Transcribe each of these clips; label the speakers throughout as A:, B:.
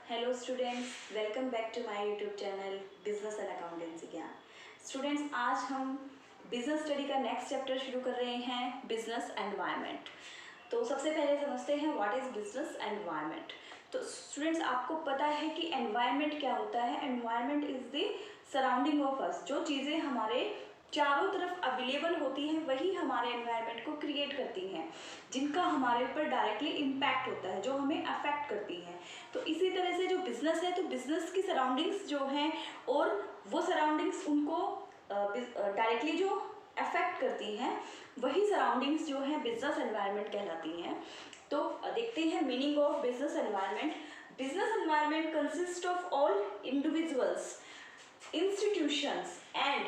A: Hello students, welcome back to my YouTube channel business and accountancy Gyan. Students, आज हम business study का next chapter शुरू कर रहे हैं, बिजनेस एनवायरनमेंट। तो सबसे पहले समझते हैं व्हाट इज़ बिजनेस एनवायरनमेंट। तो स्टूडेंट्स, आपको पता है कि एनवायरनमेंट क्या होता है। Environment is the surrounding of us. जो चीज़ें हमारे चारों तरफ अवेलेबल होती हैं वही हमारे एनवायरनमेंट को क्रिएट करती हैं, जिनका हमारे ऊपर डायरेक्टली इम्पैक्ट होता है, जो हमें अफेक्ट करती हैं। तो इसी तरह से जो बिजनेस है, तो बिजनेस की सराउंडिंग्स जो हैं और वो सराउंडिंग्स उनको डायरेक्टली जो अफेक्ट करती हैं, वही सराउंडिंग्स जो हैं बिजनेस एनवायरनमेंट कहलाती हैं। तो देखते हैं meaning of business environment. Business environment consist of all individuals, institutions and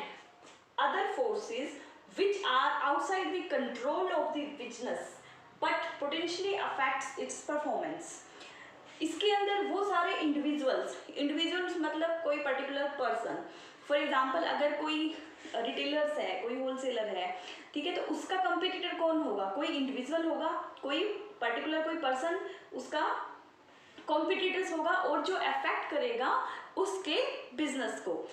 A: other forces which are outside the control of the business but potentially affects its performance। इसके अंदर वो सारे इंडिविजुअल्स मतलब कोई पर्टिकुलर पर्सन। फॉर एग्जांपल, अगर कोई retailers है, कोई होलसेलर है, ठीक है, तो उसका कंपटीटर कौन होगा? कोई इंडिविजुअल होगा, कोई पर्टिकुलर कोई पर्सन उसका कॉम्पिटिटर्स होगा, और जो अफेक्ट करेगा उसके बिजनेस को।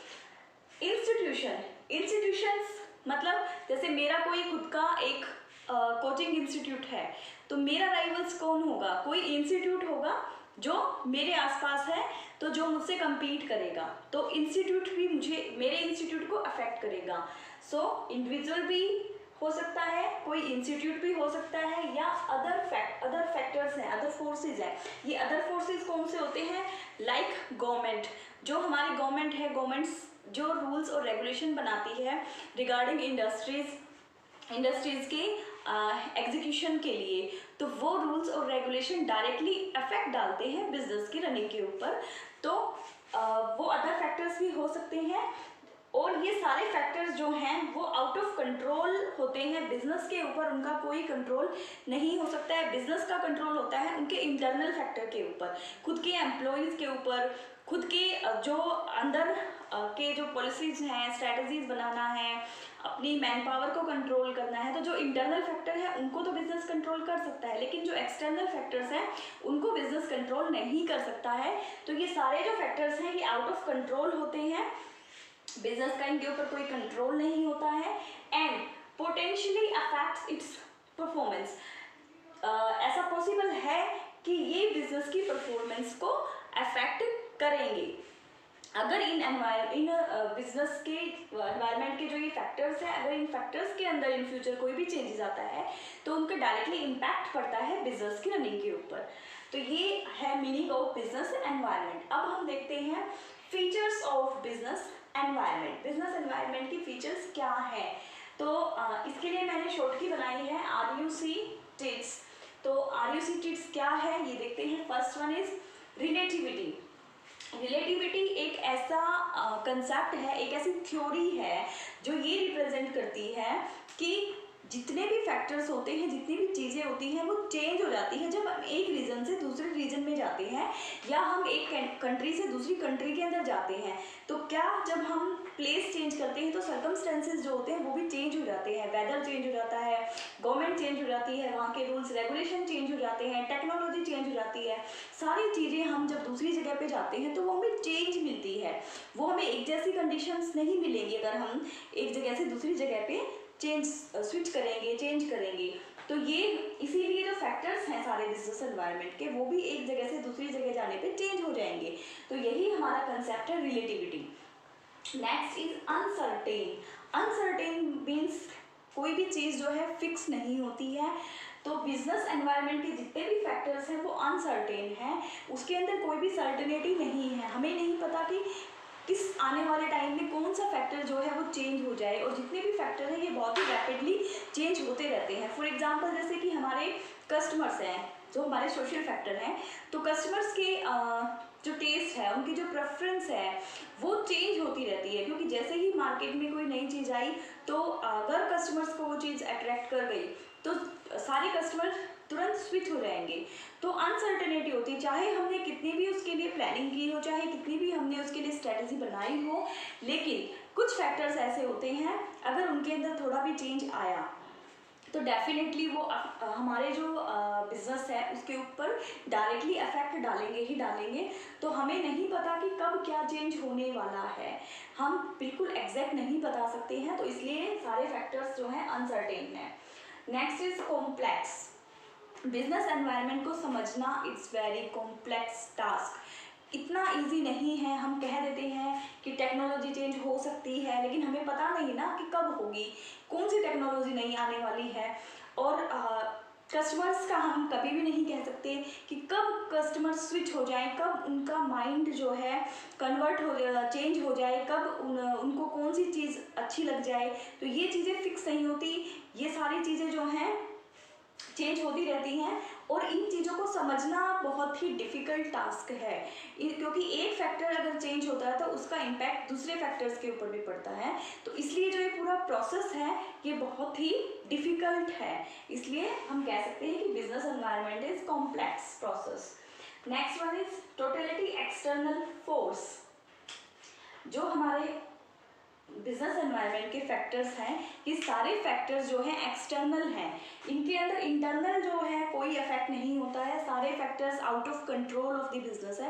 A: इंस्टीट्यूशंस मतलब जैसे मेरा कोई खुद का एक कोचिंग इंस्टीट्यूट है, तो मेरा राइवल्स कौन होगा? कोई इंस्टीट्यूट होगा जो मेरे आसपास है, तो जो मुझसे compete करेगा, तो इंस्टीट्यूट भी मेरे इंस्टीट्यूट को अफेक्ट करेगा। सो इंडिविजुअल भी हो सकता है, कोई इंस्टीट्यूट भी हो सकता है, या अदर फैक्टर्स हैं, अदर फोर्सेज हैं। ये अदर फोर्सेज कौन से होते हैं? Like government. जो हमारी गवर्नमेंट है, गवर्नमेंट्स जो रूल्स और रेगुलेशन बनाती है रिगार्डिंग इंडस्ट्रीज के एग्जीक्यूशन के लिए, तो वो रूल्स और रेगुलेशन डायरेक्टली इफेक्ट डालते हैं बिजनेस की रनिंग के ऊपर। तो वो अदर फैक्टर्स भी हो सकते हैं, और ये सारे फैक्टर्स जो हैं वो आउट ऑफ कंट्रोल होते हैं बिजनेस के ऊपर। उनका कोई कंट्रोल नहीं हो सकता है। बिजनेस का कंट्रोल होता है उनके इंटरनल फैक्टर के ऊपर, खुद के एम्प्लॉयज़ के ऊपर, खुद के जो अंदर के जो पॉलिसीज हैं, स्ट्रैटेजीज बनाना है, अपनी मैन पावर को कंट्रोल करना है। तो जो इंटरनल फैक्टर है उनको तो बिजनेस कंट्रोल कर सकता है, लेकिन जो एक्सटर्नल फैक्टर्स हैं उनको बिजनेस कंट्रोल नहीं कर सकता है। तो ये सारे जो फैक्टर्स हैं ये आउट ऑफ कंट्रोल होते हैं, बिजनेस का इनके ऊपर कोई कंट्रोल नहीं होता है, and potentially affects it's performance. ऐसा पॉसिबल है कि ये बिजनेस की परफॉर्मेंस को अफेक्ट करेंगे अगर इन बिजनेस के एनवायरनमेंट के जो ये फैक्टर्स हैं, अगर इन फैक्टर्स के अंदर इन फ्यूचर कोई भी चेंजेस आता है तो उनका डायरेक्टली इम्पैक्ट पड़ता है बिजनेस की रनिंग के ऊपर। तो ये है मीनिंग ऑफ बिजनेस एनवायरनमेंट। अब हम देखते हैं features of business environment. Business environment की फीचर्स क्या है? तो इसके लिए मैंने शॉर्ट की बनाई है RUC टिट्स। तो RUC टिट्स क्या है ये देखते हैं। First one is relativity. Relativity एक ऐसा कंसेप्ट है, एक ऐसी थ्योरी है जो ये रिप्रेजेंट करती है कि जितने भी फैक्टर्स होते हैं, जितनी भी चीज़ें होती हैं, वो चेंज हो जाती है जब हम एक रीजन से दूसरे रीजन में जाते हैं, या हम एक कंट्री से दूसरी कंट्री के अंदर जाते हैं। तो क्या जब हम प्लेस चेंज करते हैं तो सर्कमस्टेंसेज जो होते हैं वो भी चेंज हो जाते हैं। वेदर चेंज हो जाता है, गवर्नमेंट चेंज हो जाती है, वहाँ के रूल्स रेगुलेशन चेंज हो जाते हैं, टेक्नोलॉजी चेंज हो जाती है। सारी चीज़ें हम जब दूसरी जगह पे जाते हैं तो वो हमें चेंज मिलती है, वो हमें एक जैसी कंडीशंस नहीं मिलेंगी अगर हम एक जगह से दूसरी जगह पे स्विच करेंगे, चेंज करेंगे। तो ये इसीलिए जो फैक्टर्स हैं सारे बिजनेस एनवायरनमेंट के, वो भी एक जगह से दूसरी जगह जाने पे चेंज हो जाएंगे। तो यही हमारा कंसेप्ट है relativity. Next is uncertain. Uncertain means कोई भी चीज़ जो है फिक्स नहीं होती है। तो बिजनेस एनवायरनमेंट के जितने भी फैक्टर्स हैं वो अनसर्टेन हैं, उसके अंदर कोई भी सर्टेनिटी नहीं है। हमें नहीं पता कि किस आने वाले टाइम में कौन सा फैक्टर जो है वो चेंज हो जाए, और जितने भी फैक्टर हैं ये बहुत ही रैपिडली चेंज होते रहते हैं। फॉर एग्जांपल, जैसे कि हमारे कस्टमर्स हैं जो हमारे सोशल फैक्टर हैं, तो कस्टमर्स के जो टेस्ट है, उनकी जो प्रेफरेंस है वो चेंज होती रहती है, क्योंकि जैसे ही मार्केट में कोई नई चीज़ आई तो अगर कस्टमर्स को वो चीज़ अट्रैक्ट कर गई तो सारे कस्टमर तुरंत स्विच हो जाएंगे। तो अनसर्टेनिटी होती है, चाहे हमने कितनी भी उसके लिए प्लानिंग की हो, चाहे कितनी भी हमने उसके लिए स्ट्रेटजी बनाई हो, लेकिन कुछ फैक्टर्स ऐसे होते हैं अगर उनके अंदर थोड़ा भी चेंज आया तो डेफिनेटली वो हमारे जो बिजनेस है उसके ऊपर डायरेक्टली अफेक्ट डालेंगे ही डालेंगे। तो हमें नहीं पता कि कब क्या चेंज होने वाला है, हम बिल्कुल एग्जैक्ट नहीं बता सकते हैं, तो इसलिए सारे फैक्टर्स जो हैं अनसर्टेन हैं। Next is complex. Business environment को समझना इट्स वेरी कॉम्प्लेक्स टास्क। इतना इजी नहीं है। हम कह देते हैं कि टेक्नोलॉजी चेंज हो सकती है, लेकिन हमें पता नहीं ना कि कब होगी, कौन सी टेक्नोलॉजी नई आने वाली है। और कस्टमर्स का हम कभी भी नहीं कह सकते कि कब कस्टमर स्विच हो जाए, कब उनका माइंड जो है कन्वर्ट हो चेंज हो जाए, कब उनको कौन सी चीज़ अच्छी लग जाए। तो ये चीज़ें फिक्स नहीं होती। ये सारी चीज़ें जो हैं चेंज होती रहती हैं, और इन चीज़ों को समझना बहुत ही डिफ़िकल्ट टास्क है, क्योंकि एक फैक्टर अगर चेंज होता है तो उसका इम्पैक्ट दूसरे फैक्टर्स के ऊपर भी पड़ता है। तो इसलिए जो ये पूरा प्रोसेस है ये बहुत ही डिफ़िकल्ट है। इसलिए हम कह सकते हैं कि business environment is complex process. Next one is totality external force. जो हमारे बिजनेस एनवायरनमेंट के फैक्टर्स हैं, ये सारे फैक्टर्स जो हैं एक्सटर्नल हैं, इनके अंदर इंटरनल जो है कोई इफेक्ट नहीं होता है। सारे factors out of control of the business है।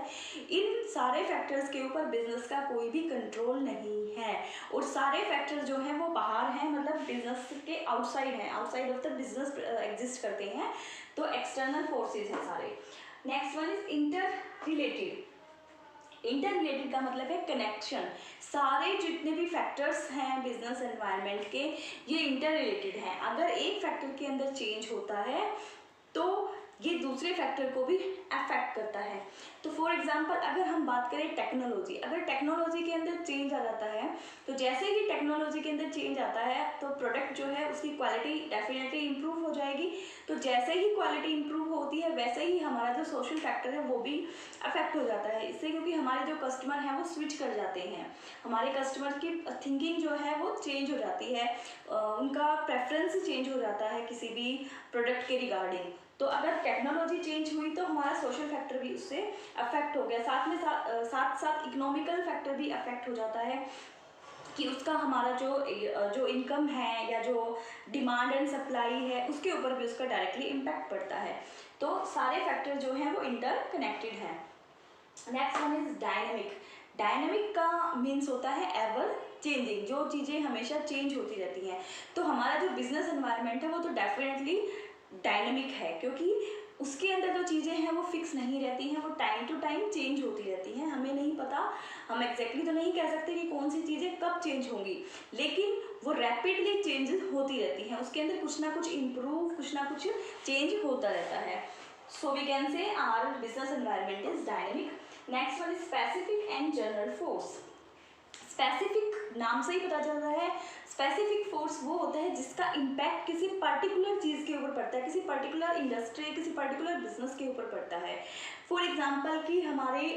A: इन सारे फैक्टर्स के ऊपर बिजनेस का कोई भी कंट्रोल नहीं है, और सारे फैक्टर्स जो हैं वो बाहर हैं, मतलब बिजनेस के आउटसाइड हैं, outside of the business exist करते हैं। तो एक्सटर्नल फोर्सेज हैं सारे। Next one is inter related. Inter related का मतलब है कनेक्शन। सारे जितने भी फैक्टर्स हैं बिजनेस एनवायरनमेंट के, ये इंटर रिलेटेड हैं। अगर एक फैक्टर के अंदर चेंज होता है तो ये दूसरे फैक्टर को भी अफेक्ट करता है। तो फॉर एग्जांपल अगर हम बात करें टेक्नोलॉजी, अगर टेक्नोलॉजी के अंदर चेंज आ जाता है, तो जैसे ही टेक्नोलॉजी के अंदर चेंज आता है तो प्रोडक्ट जो है उसकी क्वालिटी डेफिनेटली इम्प्रूव हो जाएगी। तो जैसे ही क्वालिटी इम्प्रूव होती है वैसे ही हमारा जो सोशल फैक्टर है वो भी अफेक्ट हो जाता है इससे, क्योंकि हमारे जो कस्टमर हैं वो स्विच कर जाते हैं, हमारे कस्टमर की थिंकिंग जो है वो चेंज हो जाती है, उनका प्रेफरेंस चेंज हो जाता है किसी भी प्रोडक्ट के रिगार्डिंग। तो अगर टेक्नोलॉजी चेंज हुई तो हमारा सोशल फैक्टर भी उससे अफेक्ट हो गया, साथ में साथ साथ इकोनॉमिकल फैक्टर भी अफेक्ट हो जाता है कि उसका हमारा जो इनकम है या जो डिमांड एंड सप्लाई है उसके ऊपर भी उसका डायरेक्टली इम्पैक्ट पड़ता है। तो सारे फैक्टर जो हैं वो इंटर कनेक्टेड हैं। Next one is dynamic. Dynamic का मीन्स होता है एवर चेंजिंग, जो चीज़ें हमेशा चेंज होती रहती हैं। तो हमारा जो बिजनेस एनवायरनमेंट है वो तो डेफिनेटली डायनेमिक है, क्योंकि उसके अंदर जो चीज़ें हैं वो फिक्स नहीं रहती हैं, वो टाइम टू टाइम चेंज होती रहती हैं। हमें नहीं पता, हम एग्जैक्टली तो नहीं कह सकते कि कौन सी चीज़ें कब चेंज होंगी, लेकिन वो रैपिडली चेंजेस होती रहती हैं। उसके अंदर कुछ ना कुछ इम्प्रूव, कुछ ना कुछ चेंज होता रहता है। So we can say our business environment is dynamic. Next one is specific and general force. Specific नाम से ही पता चल रहा है, स्पेसिफिक फोर्स वो होता है जिसका इम्पैक्ट किसी पर्टिकुलर चीज़ के ऊपर पड़ता है, किसी पर्टिकुलर इंडस्ट्री, किसी पर्टिकुलर बिजनेस के ऊपर पड़ता है। फॉर एग्जांपल कि हमारे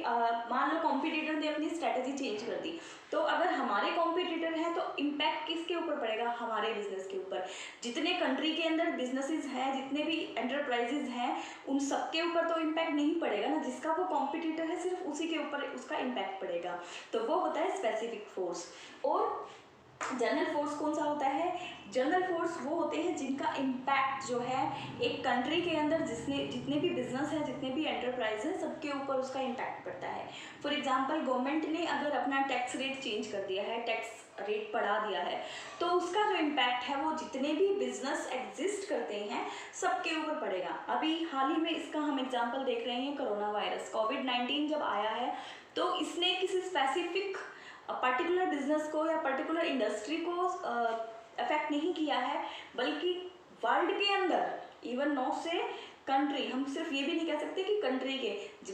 A: मान लो कॉम्पिटिटर ने अपनी स्ट्रेटजी चेंज कर दी, तो अगर हमारे कॉम्पिटिटर हैं तो इम्पैक्ट किसके ऊपर पड़ेगा, हमारे बिजनेस के ऊपर। जितने कंट्री के अंदर बिजनेसेस हैं, जितने भी एंटरप्राइजेज हैं, उन सब के ऊपर तो इम्पैक्ट नहीं पड़ेगा ना, जिसका वो कॉम्पिटिटर है सिर्फ उसी के ऊपर उसका इम्पैक्ट पड़ेगा। तो वो होता है स्पेसिफिक फोर्स। और जनरल फोर्स कौन सा होता है, जनरल फोर्स वो होते हैं जिनका इम्पैक्ट जो है एक कंट्री के अंदर जितने भी बिजनेस है, जितने भी एंटरप्राइज है, सबके ऊपर उसका इम्पैक्ट पड़ता है। फॉर एग्जांपल गवर्नमेंट ने अगर अपना टैक्स रेट चेंज कर दिया है, टैक्स रेट बढ़ा दिया है, तो उसका जो इम्पैक्ट है वो जितने भी बिजनेस एग्जिस्ट करते हैं सबके ऊपर पड़ेगा। अभी हाल ही में इसका हम एग्जाम्पल देख रहे हैं, कोरोना वायरस कोविड-19 जब आया है तो इसने किसी स्पेसिफिक पर्टिकुलर बिजनेस को या पर्टिकुलर इंडस्ट्री को अफेक्ट नहीं किया है, बल्कि वर्ल्ड के अंदर, इवन नॉट से कंट्री, हम सिर्फ ये भी नहीं कह सकते कि कंट्री के,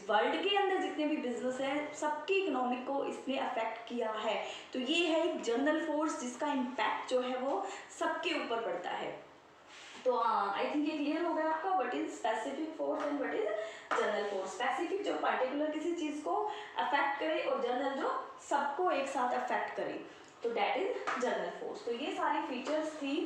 A: वर्ल्ड के अंदर जितने भी बिजनेस हैं सबकी इकोनॉमिक को इसने अफेक्ट किया है। तो ये है एक जनरल फोर्स जिसका इम्पैक्ट जो है वो सबके ऊपर पड़ता है। तो आई थिंक ये क्लियर हो गया आपका what is specific force and what is general force. Specific जो पर्टिकुलर किसी चीज़ को अफेक्ट करे, और जनरल जो सबको एक साथ अफेक्ट करे, तो दैट इज जनरल फोर्स। तो ये सारी फीचर्स थी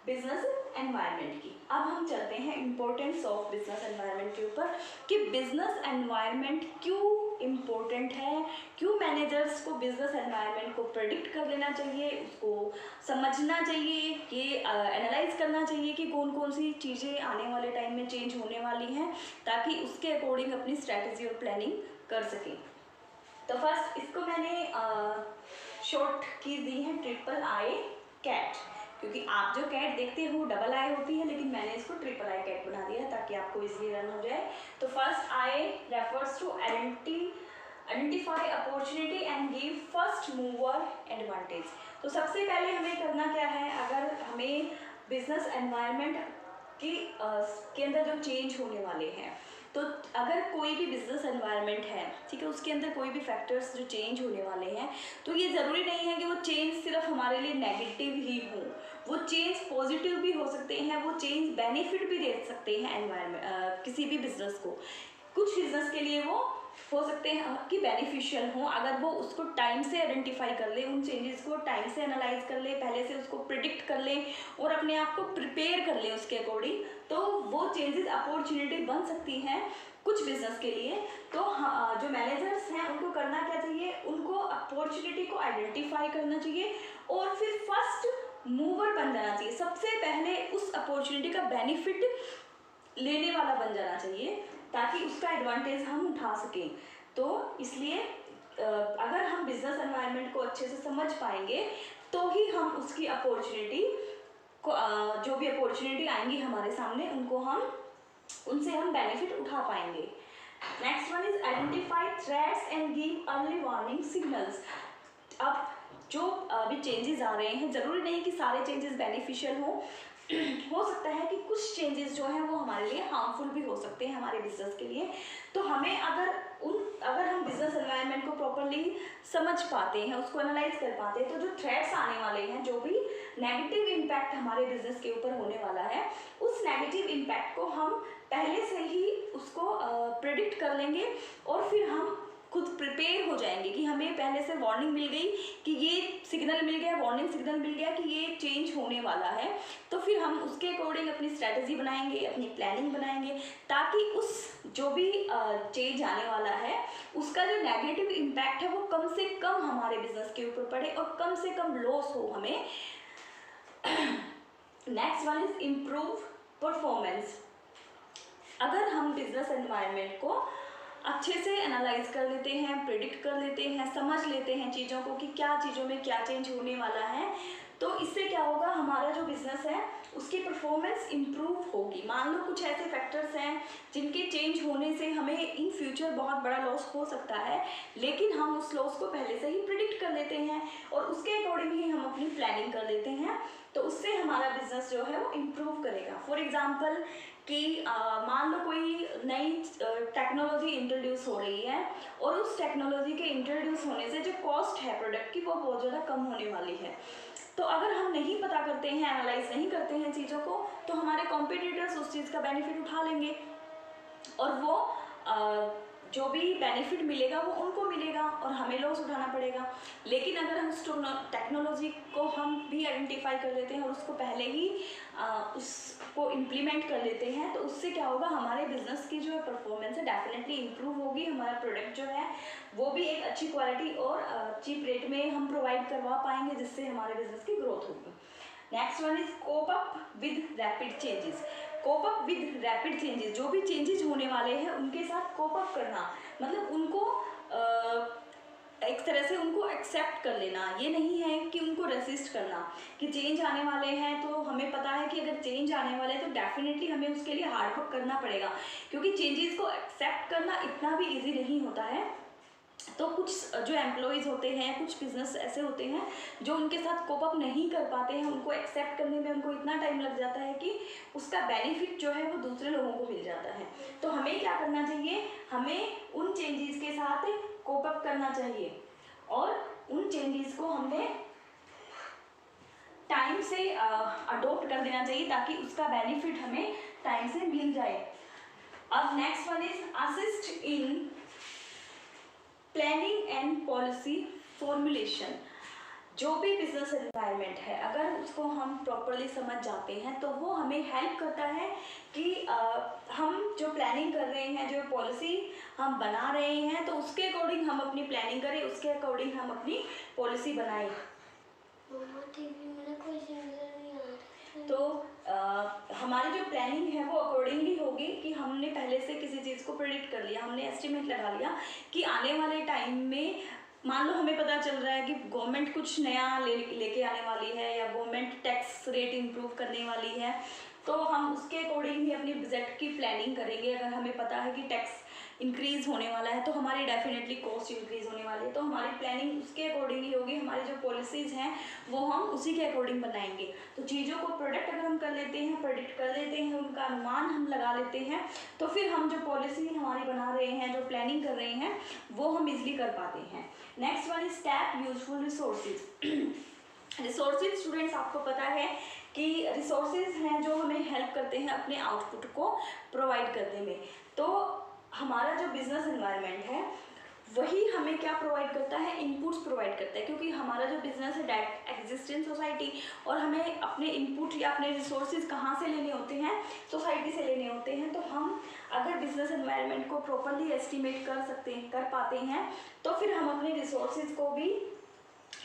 A: बिजनेस एनवायरनमेंट की। अब हम चलते हैं इम्पोर्टेंस ऑफ बिजनेस एनवायरनमेंट के ऊपर कि बिजनेस एनवायरनमेंट क्यों इम्पोर्टेंट है, क्यों मैनेजर्स को बिजनेस एनवायरनमेंट को प्रेडिक्ट कर लेना चाहिए, उसको समझना चाहिए, ये एनालाइज करना चाहिए कि कौन कौन सी चीज़ें आने वाले टाइम में चेंज होने वाली हैं, ताकि उसके अकॉर्डिंग अपनी स्ट्रैटेजी और प्लानिंग कर सकें। तो फर्स्ट इसको मैंने शॉर्ट की दी है ट्रिपल आई कैट, क्योंकि आप जो कैट देखते हो डबल आई होती है, लेकिन मैंने इसको ट्रिपल आई कैट बना दिया है ताकि आपको इजीली रन हो जाए। तो first I refers to identify opportunity and give first mover advantage. तो सबसे पहले हमें करना क्या है, अगर हमें बिजनेस एनवायरनमेंट के अंदर जो चेंज होने वाले हैं, तो अगर कोई भी बिजनेस एनवायरनमेंट है, ठीक है, उसके अंदर कोई भी फैक्टर्स जो चेंज होने वाले हैं, तो ये ज़रूरी नहीं है कि वो चेंज सिर्फ हमारे लिए नेगेटिव ही हो, वो चेंज पॉजिटिव भी हो सकते हैं, वो चेंज बेनिफिट भी दे सकते हैं एनवायरनमेंट किसी भी बिजनेस को। कुछ बिजनेस के लिए वो हो सकते हैं कि बेनिफिशियल हो, अगर वो उसको टाइम से आइडेंटिफाई कर ले, उन चेंजेस को टाइम से एनालाइज कर ले, पहले से उसको प्रिडिक्ट कर ले और अपने आप को प्रिपेयर कर ले उसके अकॉर्डिंग, तो वो चेंजेस अपॉर्चुनिटी बन सकती हैं कुछ बिजनेस के लिए। तो जो मैनेजर्स हैं उनको करना क्या चाहिए, उनको अपॉर्चुनिटी को आइडेंटिफाई करना चाहिए और फिर फर्स्ट मूवर बन जाना चाहिए, सबसे पहले उस अपॉर्चुनिटी का बेनिफिट लेने वाला बन जाना चाहिए, ताकि उसका एडवांटेज हम उठा सकें। तो इसलिए अगर हम बिजनेस एनवायरनमेंट को अच्छे से समझ पाएंगे तो ही हम उसकी अपॉर्चुनिटी को जो भी अपॉर्चुनिटी आएंगी हमारे सामने, उनसे हम बेनिफिट उठा पाएंगे। Next one is identify threats and give early warning signals. अब जो अभी चेंजेस आ रहे हैं, ज़रूरी नहीं कि सारे चेंजेस बेनिफिशियल हो सकता है कि कुछ चेंजेस जो हैं वो हमारे लिए हार्मफुल भी हो सकते हैं हमारे बिजनेस के लिए। तो हमें अगर हम बिजनेस एनवायरनमेंट को प्रॉपरली समझ पाते हैं, उसको एनालाइज कर पाते हैं, तो जो थ्रेट्स आने वाले हैं, जो भी नेगेटिव इम्पैक्ट हमारे बिजनेस के ऊपर होने वाला है, उस नेगेटिव इम्पैक्ट को हम पहले से ही उसको प्रेडिक्ट कर लेंगे और फिर हम खुद प्रिपेयर हो जाएंगे कि हमें पहले से वार्निंग मिल गई कि ये सिग्नल मिल गया, वार्निंग सिग्नल मिल गया कि ये चेंज होने वाला है, तो फिर हम उसके अकॉर्डिंग अपनी स्ट्रैटेजी बनाएंगे, अपनी प्लानिंग बनाएंगे, ताकि उस जो भी चेंज आने वाला है उसका जो नेगेटिव इम्पैक्ट है वो कम से कम हमारे बिजनेस के ऊपर पड़े और कम से कम लॉस हो हमें। Next one is improve performance. अगर हम बिजनेस एनवायरनमेंट को अच्छे से एनालाइज कर लेते हैं, प्रिडिक्ट कर लेते हैं, समझ लेते हैं चीज़ों को कि क्या चीज़ों में क्या चेंज होने वाला है, तो इससे क्या होगा, हमारा जो बिजनेस है उसकी परफॉर्मेंस इम्प्रूव होगी। मान लो कुछ ऐसे फैक्टर्स हैं जिनके चेंज होने से हमें इन फ्यूचर बहुत बड़ा लॉस हो सकता है, लेकिन हम उस लॉस को पहले से ही प्रिडिक्ट कर लेते हैं और उसके अकॉर्डिंग ही हम अपनी प्लानिंग कर लेते हैं, तो उससे हमारा बिजनेस जो है वो इम्प्रूव करेगा। फॉर एग्जाम्पल कि मान लो कोई नई टेक्नोलॉजी इंट्रोड्यूस हो रही है और उस टेक्नोलॉजी के इंट्रोड्यूस होने से जो कॉस्ट है प्रोडक्ट की वो बहुत ज़्यादा कम होने वाली है। तो अगर हम नहीं पता करते हैं, एनालाइज नहीं करते हैं चीज़ों को, तो हमारे कॉम्पिटिटर्स उस चीज़ का बेनिफिट उठा लेंगे और वो जो भी बेनिफिट मिलेगा वो उनको मिलेगा और हमें लॉस उठाना पड़ेगा। लेकिन अगर हम उस टेक्नोलॉजी को हम भी आइडेंटिफाई कर लेते हैं और उसको पहले ही उसको इम्प्लीमेंट कर लेते हैं, तो उससे क्या होगा, हमारे बिजनेस की जो परफॉर्मेंस है डेफिनेटली इम्प्रूव होगी, हमारा प्रोडक्ट जो है वो भी एक अच्छी क्वालिटी और चीप रेट में हम प्रोवाइड करवा पाएंगे, जिससे हमारे बिजनेस की ग्रोथ होगी। Next one is cope up with rapid changes. Cope up with rapid changes, जो भी चेंजेस होने वाले हैं उनके साथ कोप अप करना, मतलब उनको एक तरह से उनको एक्सेप्ट कर लेना। ये नहीं है कि उनको रेसिस्ट करना कि चेंज आने वाले हैं, तो हमें पता है कि अगर चेंज आने वाले हैं तो डेफिनेटली हमें उसके लिए हार्ड वर्क करना पड़ेगा, क्योंकि चेंजेस को एक्सेप्ट करना इतना भी ईजी नहीं होता है। तो कुछ जो एम्प्लॉयज़ होते हैं, कुछ बिजनेस ऐसे होते हैं जो उनके साथ कोप अप नहीं कर पाते हैं, उनको एक्सेप्ट करने में उनको इतना टाइम लग जाता है कि उसका बेनिफिट जो है वो दूसरे लोगों को मिल जाता है। तो हमें क्या करना चाहिए, हमें उन चेंजेस के साथ कोप अप करना चाहिए और उन चेंजेस को हमने टाइम से अडोप्ट कर देना चाहिए, ताकि उसका बेनिफिट हमें टाइम से मिल जाए। अब next one is assist in planning and policy formulation. जो भी बिजनेस एनवायरनमेंट है अगर उसको हम प्रॉपरली समझ जाते हैं तो वो हमें हेल्प करता है कि हम जो प्लानिंग कर रहे हैं, जो पॉलिसी हम बना रहे हैं, तो उसके अकॉर्डिंग हम अपनी प्लानिंग करें, उसके अकॉर्डिंग हम अपनी पॉलिसी बनाएं। तो हमारी जो प्लानिंग है वो अकॉर्डिंगली होगी कि हमने पहले से किसी चीज़ को प्रेडिक्ट कर लिया, हमने एस्टिमेट लगा लिया कि आने वाले टाइम में मान लो हमें पता चल रहा है कि गवर्नमेंट कुछ नया लेके आने वाली है या गवर्नमेंट टैक्स रेट इम्प्रूव करने वाली है, तो हम उसके अकॉर्डिंग ही अपनी बजट की प्लानिंग करेंगे। अगर हमें पता है कि टैक्स इंक्रीज होने वाला है तो हमारी डेफिनेटली कॉस्ट इंक्रीज होने वाली है, तो हमारी प्लानिंग उसके अकॉर्डिंग ही होगी। हमारी जो पॉलिसीज़ हैं वो हम उसी के अकॉर्डिंग बनाएंगे। तो चीज़ों को प्रोडक्ट अगर हम कर लेते हैं, प्रेडिक्ट कर लेते हैं, उनका अनुमान हम लगा लेते हैं, तो फिर हम जो पॉलिसी हमारी बना रहे हैं, जो प्लानिंग कर रहे हैं, वो हम इजली कर पाते हैं। Next one is tap useful resources. Resources students आपको पता है कि रिसोर्सेज हैं जो हमें हेल्प करते हैं अपने आउटपुट को प्रोवाइड करने में। तो हमारा जो बिजनेस एनवायरनमेंट है वही हमें क्या प्रोवाइड करता है, इनपुट्स प्रोवाइड करता है, क्योंकि हमारा जो बिजनेस है डेट एग्जिस्ट इन सोसाइटी, और हमें अपने इनपुट या अपने रिसोर्सेज कहाँ से लेने होते हैं, सोसाइटी से लेने होते हैं। तो हम अगर बिजनेस एनवायरनमेंट को प्रॉपरली एस्टिमेट कर पाते हैं तो फिर हम अपने रिसोर्सेज को भी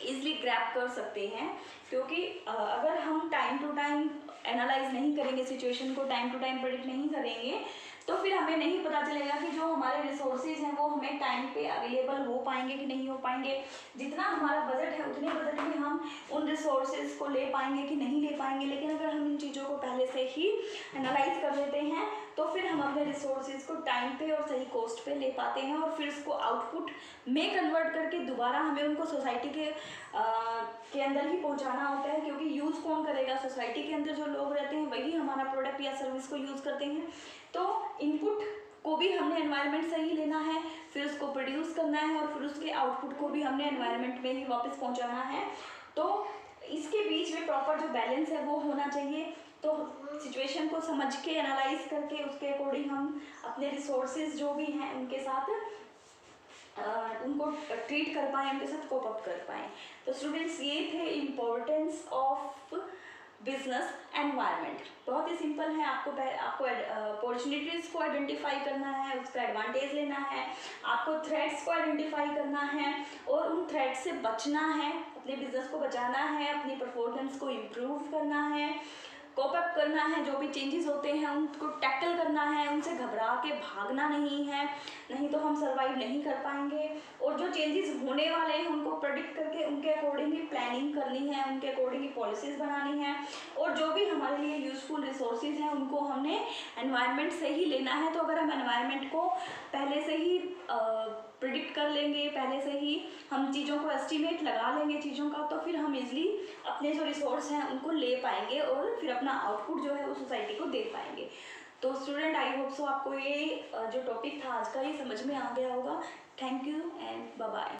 A: ईजिली ग्रैब कर सकते हैं। क्योंकि अगर हम टाइम टू टाइम एनालाइज नहीं करेंगे, सिचुएशन को टाइम टू टाइम प्रेडिक्ट नहीं करेंगे, तो फिर हमें नहीं पता चलेगा कि जो हमारे रिसोर्सेज हैं वो हमें टाइम पे अवेलेबल हो पाएंगे कि नहीं हो पाएंगे। जितना हमारा बजट है उतने बजट में हम उन रिसोर्सेज को ले पाएंगे कि नहीं ले पाएंगे। लेकिन अगर हम इन चीज़ों को पहले से ही एनालाइज कर लेते हैं तो फिर हम अपने रिसोर्सेज को टाइम पे और सही कॉस्ट पे ले पाते हैं, और फिर उसको आउटपुट में कन्वर्ट करके दोबारा हमें उनको सोसाइटी के अंदर ही पहुंचाना होता है। क्योंकि यूज़ कौन करेगा, सोसाइटी के अंदर जो लोग रहते हैं वही हमारा प्रोडक्ट या सर्विस को यूज़ करते हैं। तो इनपुट को भी हमने एनवायरनमेंट से ही लेना है, फिर उसको प्रोड्यूस करना है, और फिर उसके आउटपुट को भी हमने एनवायरनमेंट में ही वापस पहुंचाना है। तो इसके बीच में प्रॉपर जो बैलेंस है वो होना चाहिए। तो सिचुएशन को समझ के एनालाइज करके उसके अकॉर्डिंग हम अपने रिसोर्सेज जो भी हैं उनके साथ उनको ट्रीट कर पाएँ, उनके साथ कोप अप कर पाएँ। तो स्टूडेंट्स ये थे इम्पोर्टेंस ऑफ बिजनेस एनवायरनमेंट। बहुत ही सिंपल है, आपको अपॉर्चुनिटीज़ को आइडेंटिफाई करना है, उसका एडवांटेज लेना है, आपको थ्रेट्स को आइडेंटिफाई करना है और उन थ्रेट्स से बचना है, अपने बिजनेस को बचाना है, अपनी परफॉर्मेंस को इम्प्रूव करना है, कोप अप करना है, जो भी चेंजेस होते हैं उनको टैकल करना है, उनसे घबरा के भागना नहीं है, नहीं तो हम सर्वाइव नहीं कर पाएंगे। और जो चेंजेस होने वाले हैं उनको प्रेडिक्ट करके उनके अकॉर्डिंग ही प्लानिंग करनी है, उनके अकॉर्डिंग ही पॉलिसीज़ बनानी है, और जो भी हमारे लिए यूज़फुल रिसोर्सेज हैं उनको हमने एनवायरनमेंट से ही लेना है। तो अगर हम एनवायरनमेंट को पहले से ही प्रिडिक्ट कर लेंगे, पहले से ही हम चीज़ों को एस्टिमेट लगा लेंगे चीज़ों का, तो फिर हम इजली अपने जो रिसोर्स हैं उनको ले पाएंगे और फिर अपना आउटपुट जो है वो सोसाइटी को दे पाएंगे। तो स्टूडेंट आई होप सो आपको ये जो टॉपिक था आज का ये समझ में आ गया होगा। Thank you and bye bye.